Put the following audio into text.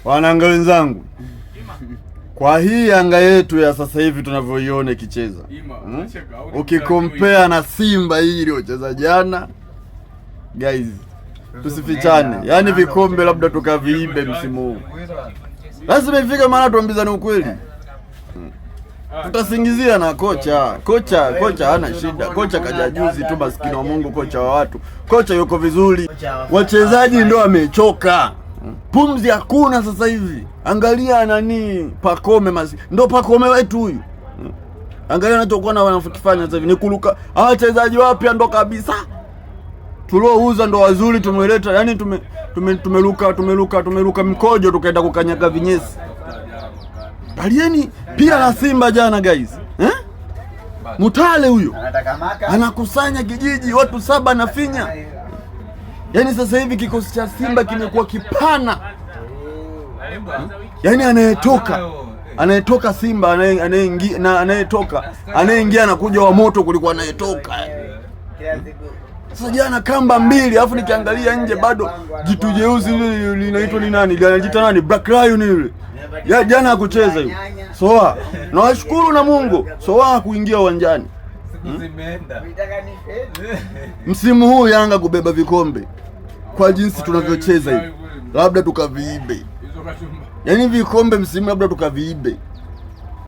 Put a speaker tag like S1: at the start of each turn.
S1: Wananga wenzangu, kwa hii Yanga yetu ya sasa hivi tunavyoiona ikicheza, ukikompea na Simba hii iliyocheza jana, guys, tusifichane. Yaani vikombe labda tukaviibe msimu huu. Lazima ifike maana tuambizane ukweli. Tutasingizia na kocha hana shida. Kocha kaja juzi tu, maskini wa Mungu, kocha wa watu. Kocha yuko vizuri. Wachezaji ndio wamechoka. Pumzi hakuna sasa hivi. Angalia nani Pakome ndio Pakome wetu huyu. Angalia anachokuwa na wanafanya sasa hivi ni kuruka. Hawa wachezaji wapya ndo kabisa. Tulouza ndo wazuri tumeleta. Yaani tumeruka mikojo tukaenda kukanyaga vinyesi. Alieni pia la Simba jana guys. Mutale huyo anakusanya kijiji watu 7 na finya. Yaani sasa hivi kikosi cha Simba kimekuwa kipana. Yaani anayetoka Simba anayeingia na anayeingia anakuja wa moto kulikuwa anayetoka. Sasa jana kamba 2, alafu nikiangalia nje bado jitu jeusi lile linaitwa ni nani? Anajiita nani? Black Lion yule. Ya jana hakucheza hiyo. Soa. Na washukuru na Mungu. Soa kuingia uwanjani. Msimu huu Yanga kubeba vikombe kwa jinsi tunavyocheza hivi. Labda tukaviibe. Yaani vikombe msimu labda tukaviibe.